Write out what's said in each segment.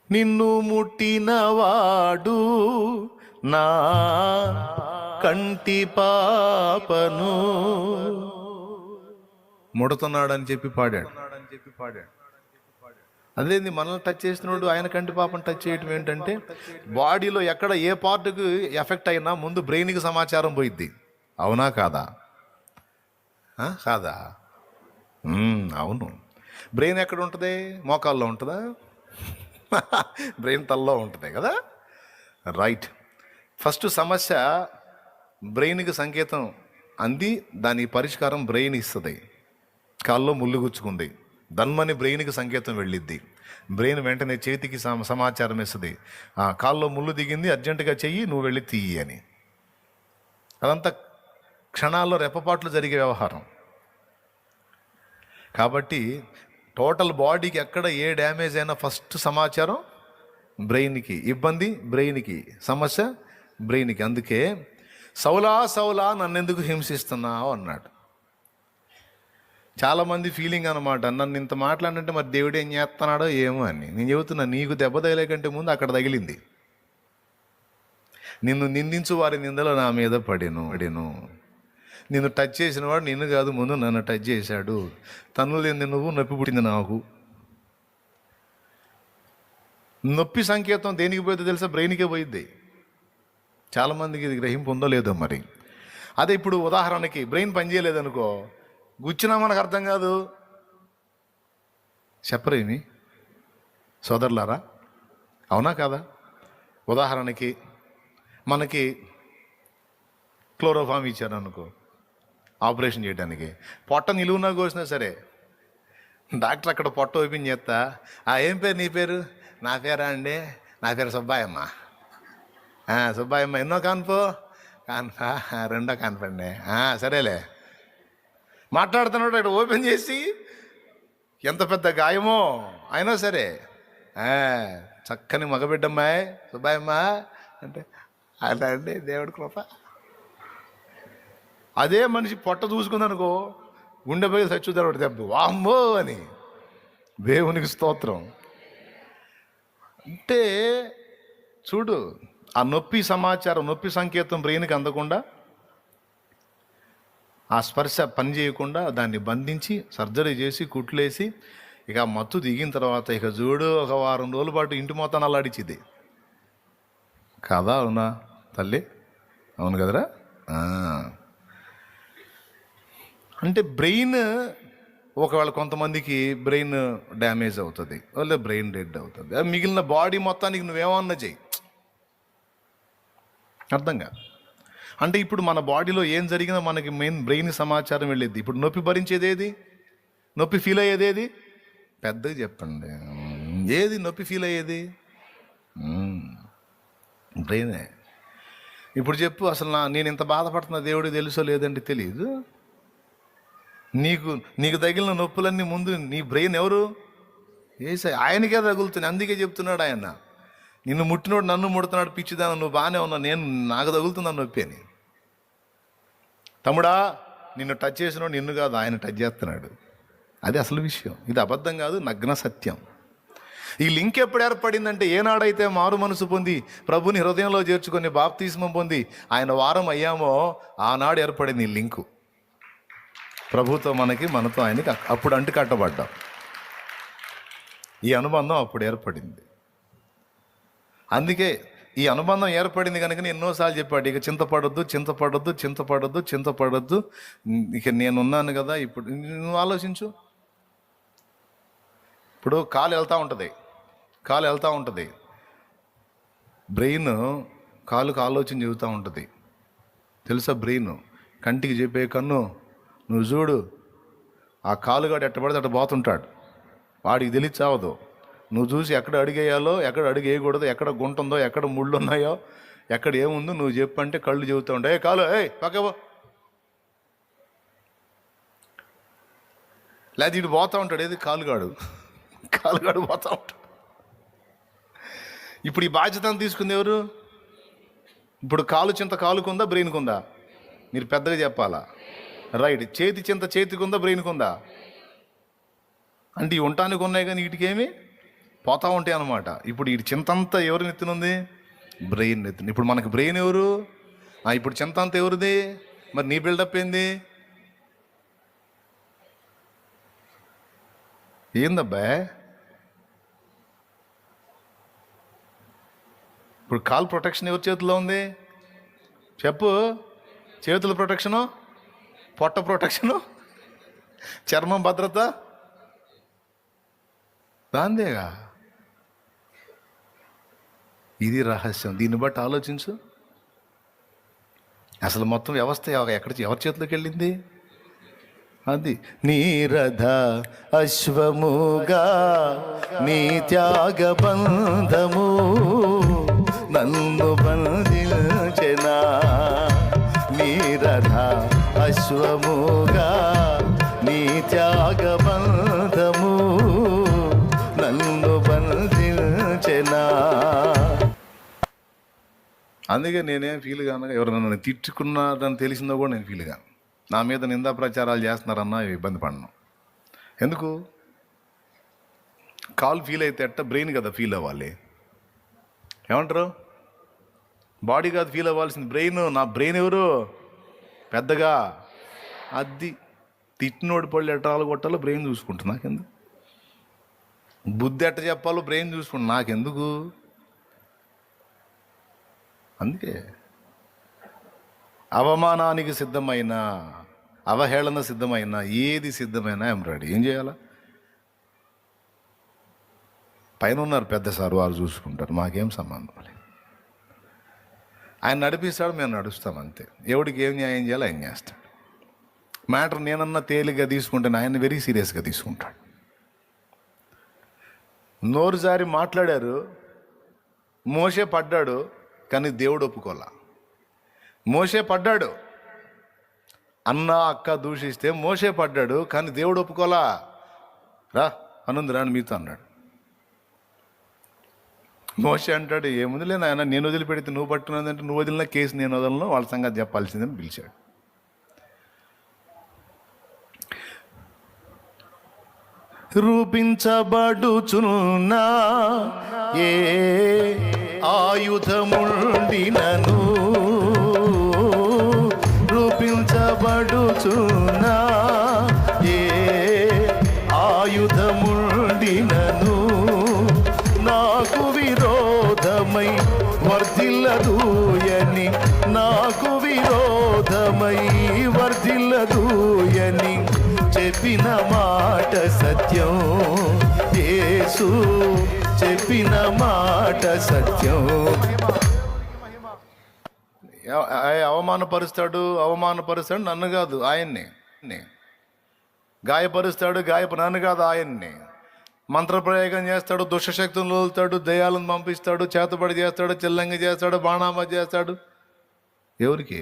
నిన్ను ముట్టినవాడు నా కంటి పాపను ముడుతున్నాడని చెప్పి పాడాడు. అదేంది మనల్ని టచ్ చేసినోడు ఆయన కంటి పాపను టచ్ చేయటం ఏంటంటే, బాడీలో ఎక్కడ ఏ పార్ట్కి ఎఫెక్ట్ అయినా ముందు బ్రెయిన్కి సమాచారం పోయిద్ది. అవునా కాదా? కాదా? అవును. బ్రెయిన్ ఎక్కడ ఉంటుంది? మోకాల్లో ఉంటుందా? బ్రెయిన్ తల్లో ఉంటుంది కదా. రైట్. ఫస్ట్ సమస్య బ్రెయిన్కి సంకేతం అంది, దాని పరిష్కారం బ్రెయిన్ ఇస్తుంది. కాల్లో ముళ్ళు గుచ్చుకుంది, దన్మని బ్రెయిన్కి సంకేతం వెళ్ళిద్ది. బ్రెయిన్ వెంటనే చేతికి సమాచారం ఇస్తుంది, కాల్లో ముళ్ళు దిగింది, అర్జెంటుగా చెయ్యి, నువ్వు వెళ్ళి తీయి అని. అదంతా క్షణాల్లో రెప్పపాట్లు జరిగే వ్యవహారం. కాబట్టి టోటల్ బాడీకి ఎక్కడ ఏ డ్యామేజ్ అయినా ఫస్ట్ సమాచారం బ్రెయిన్కి, ఇబ్బంది బ్రెయిన్కి, సమస్య బ్రెయిన్కి. అందుకే సౌలా సౌలా నన్నెందుకు హింసిస్తున్నావు అన్నాడు. చాలామంది ఫీలింగ్ అనమాట, నన్ను ఇంత మాట్లాడినంటే మరి దేవుడు ఏం చేస్తున్నాడో ఏమో అని. నేను చెబుతున్నా, నీకు దెబ్బ తగిలే కంటే ముందు అక్కడ తగిలింది. నిన్ను నిందించు వారి నిందలో నా మీద పడెను. నిన్ను టచ్ చేసిన వాడు నిన్ను కాదు, ముందు నన్ను టచ్ చేశాడు. తన్ను లేని నువ్వు, నొప్పి పుట్టింది నాకు. నొప్పి సంకేతం దేనికి పోయిద్దో తెలుసా? బ్రెయిన్కే పోయిద్ది. చాలామందికి ఇది గ్రహింపు ఉందో లేదో మరి. అదే ఇప్పుడు ఉదాహరణకి బ్రెయిన్ పనిచేయలేదనుకో, గుచ్చినా మనకు అర్థం కాదు. చెప్పరేమి సోదరులారా? అవునా కాదా? ఉదాహరణకి మనకి క్లోరోఫామ్ ఇచ్చారు అనుకో ఆపరేషన్ చేయడానికి, పొట్ట నిలువునా కోసినా సరే డాక్టర్ అక్కడ పొట్ట ఓపెన్ చేస్తా, ఏం పేరు నీ పేరు? నా పేరా అండి, నా పేరు సుబ్బాయమ్మ. సుబ్బాయమ్మ ఎన్నో కాన్పో? రెండో కాన్పండి. సరేలే మాట్లాడుతున్నాడు. ఇక్కడ ఓపెన్ చేసి ఎంత పెద్ద గాయమో అయినా సరే, చక్కని మగబిడ్డమ్మాయి సుబ్బాయమ్మ అంటే అలా అండి, దేవుడి కృప. అదే మనిషి పొట్ట చూసుకుందనుకో, గుండె పోయి చచ్చుతాడు దెబ్బ, వామ్మో అని. దేవునికి స్తోత్రం. అంటే చూడు, ఆ నొప్పి సమాచారం, నొప్పి సంకేతం బ్రెయిన్కి అందకుండా, ఆ స్పర్శ పని చేయకుండా దాన్ని బంధించి సర్జరీ చేసి కుట్లేసి, ఇక మత్తు దిగిన తర్వాత ఇక చూడు ఒక వారం రోజుల పాటు ఇంటి మొత్తం అల్లాడిచ్చిది కదా. అవునా తల్లి? అవును కదరా. అంటే బ్రెయిన్ ఒకవేళ కొంతమందికి బ్రెయిన్ డ్యామేజ్ అవుతుంది, వాళ్ళ బ్రెయిన్ డెడ్ అవుతుంది. మిగిలిన బాడీ మొత్తానికి నువ్వేమన్నా చెయ్యి, అర్థం కాదు. అంటే ఇప్పుడు మన బాడీలో ఏం జరిగినా మనకి మెయిన్ బ్రెయిన్ సమాచారం వెళ్ళేది. ఇప్పుడు నొప్పి భరించేది ఏది? నొప్పి ఫీల్ అయ్యేది ఏది? పెద్దగా చెప్పండి, ఏది నొప్పి ఫీల్ అయ్యేది? బ్రెయినే. ఇప్పుడు చెప్పు, అసలు నేను ఇంత బాధపడుతున్నా దేవుడికి తెలుసో లేదంటే తెలియదు. నీకు తగిలిన నొప్పులన్నీ ముందు నీ బ్రెయిన్ ఎవరు? ఏసై, ఆయనకే తగులుతుంది. అందుకే చెప్తున్నాడు ఆయన, నిన్ను ముట్టినోడు నన్ను ముడుతున్నాడు, పిచ్చిదాన నువ్వు బాగానే ఉన్నా, నాకు తగులుతున్నా నొప్పి అని. తమ్ముడా, నిన్ను టచ్ చేసినోడు నిన్ను కాదు, ఆయన టచ్ చేస్తున్నాడు. అది అసలు విషయం. ఇది అబద్ధం కాదు, నగ్న సత్యం. ఈ లింక్ ఎప్పుడు ఏర్పడిందంటే, ఏనాడైతే మారు మనసు పొంది ప్రభుని హృదయంలో చేర్చుకొని బాప్తిస్మం పొంది ఆయన వారం అయ్యామో ఆనాడు ఏర్పడింది ఈ లింకు. ప్రభుతో మనతో ఆయనకి అప్పుడు అంటు కట్టబడ్డాం. ఈ అనుబంధం అప్పుడు ఏర్పడింది. అందుకే ఈ అనుబంధం ఏర్పడింది కనుక ఎన్నోసార్లు చెప్పాడు, ఇక చింతపడొద్దు. ఇక నేనున్నాను కదా. ఇప్పుడు నువ్వు ఆలోచించు, ఇప్పుడు కాలు వెళ్తూ ఉంటుంది, బ్రెయిన్ కాలుకు ఆలోచన చెబుతూ ఉంటుంది. తెలుసా? బ్రెయిన్ కంటికి చెప్పే కన్ను, నువ్వు చూడు, ఆ కాలుగాడు ఎట్టబడితే అట్ట పోతుంటాడు, వాడికి తెలియచావదు. నువ్వు చూసి ఎక్కడ అడిగేయాలో, ఎక్కడ అడుగు వేయకూడదు, ఎక్కడ గుంట ఉందో, ఎక్కడ ముళ్ళు ఉన్నాయో, ఎక్కడ ఏముందో నువ్వు చెప్పంటే కళ్ళు చెబుతూ ఉంటాయి. కాలు పక్కవో, లేదా ఇటు పోతూ ఉంటాడు. ఏది? కాలుగాడు పోతూ ఉంటాడు. ఇప్పుడు ఈ బాధ్యతను తీసుకుంది ఎవరు? ఇప్పుడు చింత కాలుకుందా, బ్రెయిన్కి ఉందా? మీరు పెద్దగా చెప్పాలా. రైట్. చింత చేతికి ఉందా, బ్రెయిన్కి ఉందా? అంటే ఇవి ఉండటానికి ఉన్నాయి కానీ వీటికేమి పోతా ఉంటాయి అన్నమాట. ఇప్పుడు ఈ చింతంతా ఎవరి నెత్తినుంది? బ్రెయిన్ నెత్తిన. ఇప్పుడు మనకి బ్రెయిన్ ఎవరు? ఇప్పుడు చింత అంతా ఎవరిది? మరి నీ బిల్డప్ ఏంది? ఏందబ్బా? ఇప్పుడు కాల్ ప్రొటెక్షన్ ఎవరి చేతిలో ఉంది? చెప్పు. చేతుల ప్రొటెక్షను, పొట్ట ప్రొటెక్షను, చర్మం భద్రత దాందేగా. ఇది రహస్యం. దీన్ని బట్టి ఆలోచించు. అసలు మొత్తం వ్యవస్థ ఎవరి చేతిలోకి వెళ్ళింది? అది నీరథ అశ్వముగా నీ త్యాగ బంధము నన్ను బంధించెనా. నీరథ అశ్వముగా నీ త్యాగ బంధము నన్ను బంధించెనా. అందుకే నేనేం ఫీల్ కాను. ఎవరైనా నన్ను తిట్టుకున్నారని తెలిసిందో కూడా నేను ఫీల్ కాను. నా మీద నిందా ప్రచారాలు చేస్తున్నారన్నా ఇబ్బంది పడను. ఎందుకు? కాల్ ఫీల్ అయితే అట్ట బ్రెయిన్ కదా ఫీల్ అవ్వాలి. ఏమంటారు? బాడీ కాదు ఫీల్ అవ్వాల్సింది, బ్రెయిన్. నా బ్రెయిన్ ఎవరు? పెద్దగా అది తిట్టినోడి పళ్ళు ఎట్టాలు కొట్టాలో బ్రెయిన్ చూసుకుంటా. నాకెందుకు? బుద్ధి ఎట్ట చెప్పాలో బ్రెయిన్ చూసుకుంటా. నాకెందుకు? అందుకే అవమానానికి సిద్ధమైన, అవహేళన సిద్ధమైన, ఏది సిద్ధమైనా ఐఎమ్ రెడీ. ఏం చేయాలా? పైన ఉన్నారు పెద్ద సార్, వారు చూసుకుంటారు. మాకేం సంబంధం లేదు. ఆయన నడిపిస్తాడు, మేము నడుస్తాం అంతే. ఎవడికి ఏం న్యాయం చేయాలో ఆయన చేస్తాడు. మ్యాటర్ నేనన్నా తేలిగ్గా తీసుకుంటే ఆయన వెరీ సీరియస్గా తీసుకుంటాడు. నోరు జారి మాట్లాడారు, మోషే పడ్డాడు, కానీ దేవుడు ఒప్పుకోలా. మోషే పడ్డాడు, అన్న అక్క దూషిస్తే మోషే పడ్డాడు, కానీ దేవుడు ఒప్పుకోలా. రా అనుంది రాని మీతో అన్నాడు. మోషే అంటాడు, ఏముందిలే నాయన, నేను వదిలిపెడితే నువ్వు పట్టుకున్నదంటే నువ్వు వదిలిన కేసు నేను వదలను, వాళ్ళ సంగతి చెప్పాల్సిందని పిలిచాడు. రూపించబడుచున్నా ఏ ఆయుధముండినను, రూపించబడుచున్నా ఏ ఆయుధముండినను నాకు విరోధమై వర్ధిల్లదూయని, నాకు విరోధమై వర్ధిల్లదూయని చెప్పిన మాట సత్యం. యేసు చెప్పిన మాట సత్యం. అవమానపరుస్తాడు నన్ను కాదు ఆయన్ని. గాయపరుస్తాడు నన్ను కాదు ఆయన్ని. మంత్రప్రయోగం చేస్తాడు, దుష్టశక్తులను వదులుతాడు, దయ్యాలను పంపిస్తాడు, చేతబడి చేస్తాడు, చిల్లంగి చేస్తాడు, బాణామ చేస్తాడు. ఎవరికి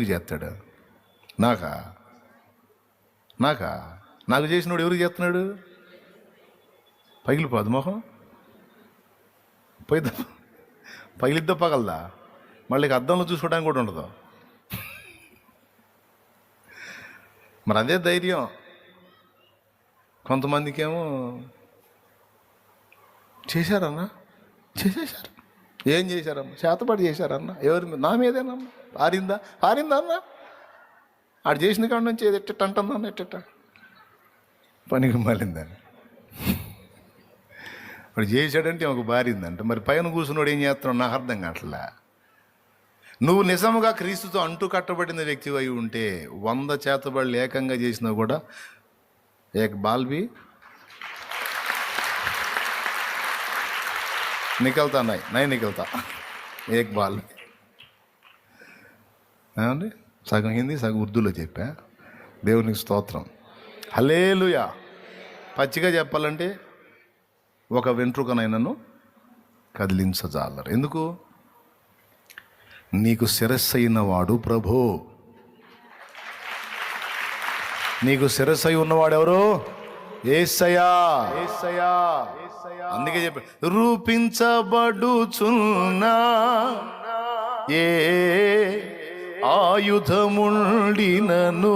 చేస్తాడు? నాకు చేసినోడు ఎవరికి చేస్తున్నాడు? పగిలిపోదు మొహం, పగిలిద్దా పగలదా? మళ్ళీ అద్దంలో చూసుకోవడానికి కూడా ఉండదు. మరి అదే ధైర్యం. కొంతమందికేమో చేశారన్నా, చేసేశారు. ఏం చేశారమ్మా? చేతబడి చేశారన్న. ఎవరి మీద? నా మీదేనమ్మా. పారిందా అన్న? ఆడు చేసిన కాడ నుంచి ఏది ఎట్టెట్ట అంటుందన్న, ఎట్టెట్ట పనికి మాలిందని. వాడు చేశాడంటే ఒక బారిందంట. మరి పైన కూర్చున్నాడు ఏం చేస్తున్నాడు? నాకు అర్థం కావట్లా. నువ్వు నిజముగా క్రీస్తుతో అంటు కట్టబడిన వ్యక్తి అయి ఉంటే 100 చేతబడులు ఏకంగా చేసినా కూడా ఏక్ బాల్ బి నికల్తా నై నికల్తా ఏక్ బాల్. ఏమండి? సగం హిందీ సగం ఉర్దూలో చెప్పా. దేవునికి స్తోత్రం, హల్లెలూయా. పచ్చిగా చెప్పాలంటే ఒక వెంట్రుకనైనను కదిలించజాలరు. ఎందుకు? నీకు శిరస్సు అయిన వాడు ప్రభు. నీకు శిరస్సు అయి ఉన్నవాడు ఎవరు? యేసయ్యా. అందుకే చెప్పా, రూపించబడుచున్నా ఏ ఆయుధముండినను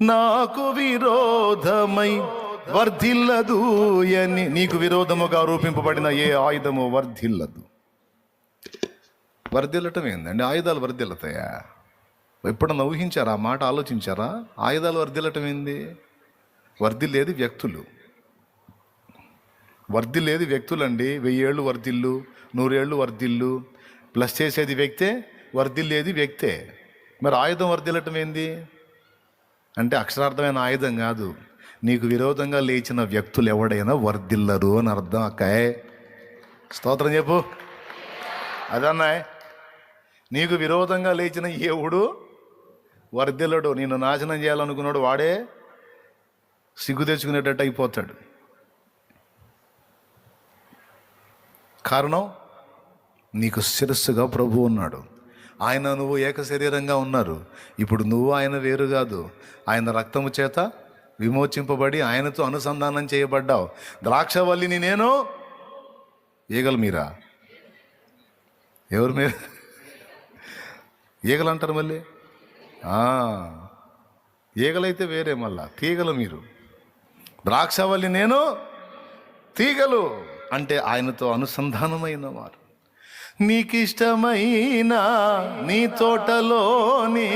నాకు విరోధమై వర్ధిల్లదు అని. నీకు విరోధముగా రూపింపబడిన ఏ ఆయుధము వర్ధిల్లదు. వర్ధిల్లటం ఏందండి? ఆయుధాలు వర్ధిల్లతాయా? ఎప్పుడన్నా ఊహించారా? ఆ మాట ఆలోచించారా? ఆయుధాలు వర్ధిల్లటం ఏంది? వర్ధిల్లేది వ్యక్తులు. వర్ధిల్లేది వ్యక్తులండి. 1000 ఏళ్ళు వర్ధిల్లు, 100 ఏళ్ళు వర్ధిల్లు, ప్లస్ చేసేది వ్యక్తే, వర్ధిల్లేది వ్యక్తే. మరి ఆయుధం వర్ధిల్లటం ఏంది అంటే అక్షరార్థమైన ఆయుధం కాదు. నీకు విరోధంగా లేచిన వ్యక్తులు ఎవడైనా వర్ధిల్లరు అని అర్థం. అక్కాయ్ స్తోత్రం చెప్పు. అదన్నాయ్, నీకు విరోధంగా లేచిన ఎవడు వర్ధిల్లడు. నిన్ను నాశనం చేయాలనుకున్నాడు వాడే సిగ్గు తెచ్చుకునేటట్టు అయిపోతాడు. కారణం, నీకు శిరస్సుగా ప్రభు ఉన్నాడు. ఆయన నువ్వు ఏక శరీరంగా ఉన్నారు. ఇప్పుడు నువ్వు ఆయన వేరు కాదు. ఆయన రక్తము చేత విమోచింపబడి ఆయనతో అనుసంధానం చేయబడ్డావు. ద్రాక్షవల్లిని నేను, ఈగలు మీరా? ఎవరు మీరు? ఈగలు అంటారు మళ్ళీ. ఈగలైతే వేరే, మళ్ళా తీగలు మీరు. ద్రాక్షవల్లి నేను, తీగలు అంటే ఆయనతో అనుసంధానమైన వారు. నీకిష్టమైన నీ తోటలోని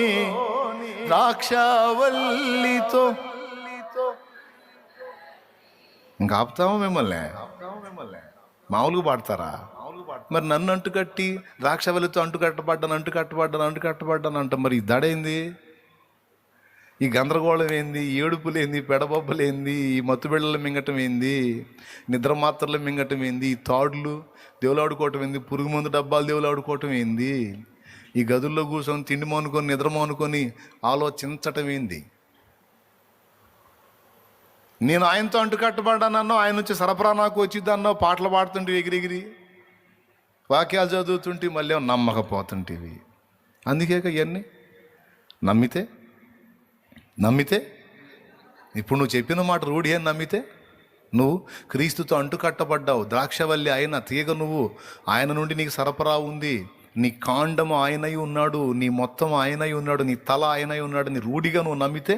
ద్రాక్షవల్లితో. ఇంకా ఆపుతామా మిమ్మల్ని? మామూలుగా పాడతారా? మరి నన్ను అంటుకట్టి ద్రాక్షవల్లితో అంటుకట్టబడ్డాను అంట. మరి దడైంది, ఈ గందరగోళం ఏంది, ఈ ఏడుపులేంది, పెడబొబ్బలేంది, ఈ మత్తుబిళ్ళలు మింగటం ఏంది, నిద్ర మాత్రలు మింగటం ఏంది, ఈ తాడులు దేవులాడుకోవటం ఏంది, పురుగు మందు డబ్బాలు దేవులాడుకోవటం ఏంది, ఈ గదుల్లో కూర్చొని తిండి మానుకొని నిద్ర మానుకొని ఆలోచించటం ఏంది? నేను ఆయనతో అంటుకట్టబడ్డానన్నావు, ఆయన వచ్చి సరఫరా నాకు వచ్చింది అన్నావు, పాటలు పాడుతుంటే ఎగిరిగిరి, వాక్యాలు చదువుతుంటే మళ్ళీ నమ్మకపోతుంటేవి. అందుకే ఇవన్నీ నమ్మితే ఇప్పుడు నువ్వు చెప్పిన మాట రూఢి అని నమ్మితే నువ్వు క్రీస్తుతో అంటుకట్టబడ్డావు. ద్రాక్షవల్లి ఆయన తీగ నువ్వు, ఆయన నుండి నీకు సరఫరా ఉంది. నీ కాండము ఆయనై ఉన్నాడు, నీ మొత్తం ఆయనై ఉన్నాడు, నీ తల ఆయనై ఉన్నాడు. నీ రూఢిగా నువ్వు నమ్మితే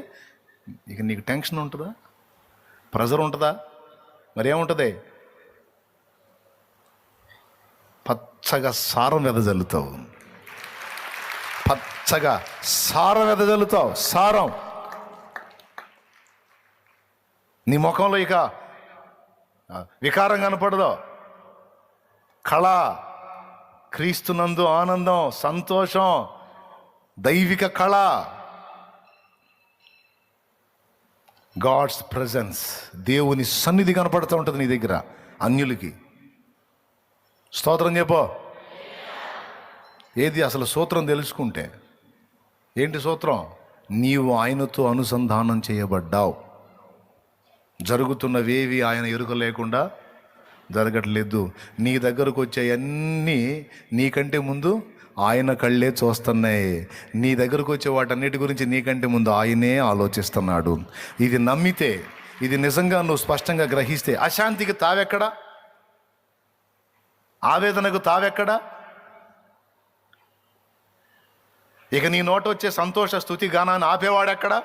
ఇక నీకు టెన్షన్ ఉంటుందా? ప్రెజర్ ఉంటుందా? మరేముంటుంది? పచ్చగా సారం వెదజల్లుతావు. పచ్చగా సారం వెదజల్లుతావు. సారం నీ ముఖంలో ఇక వికారం కనపడదు. కళ, క్రీస్తునందు ఆనందం, సంతోషం, దైవిక కళ, గాడ్స్ ప్రెజెన్స్, దేవుని సన్నిధి కనపడుతూ ఉంటుంది నీ దగ్గర అన్యులకి. స్తోత్రం చెప్పో. ఏది అసలు సూత్రం తెలుసుకుంటే ఏంటి సూత్రం? నీవు ఆయనతో అనుసంధానం చేయబడ్డావు. జరుగుతున్నవేవి ఆయన ఎరుక లేకుండా జరగట్లేదు. నీ దగ్గరకు వచ్చేవన్నీ నీకంటే ముందు ఆయన కళ్ళే చూస్తున్నాయి. నీ దగ్గరకు వచ్చే వాటన్నిటి గురించి నీకంటే ముందు ఆయనే ఆలోచిస్తున్నాడు. ఇది నమ్మితే, ఇది నిజంగా నువ్వు స్పష్టంగా గ్రహిస్తే అశాంతికి తావెక్కడా? ఆవేదనకు తావెక్కడా? ఇక నీ నోట వచ్చే సంతోష స్తుతి గానాన్ని ఆపేవాడెక్కడా?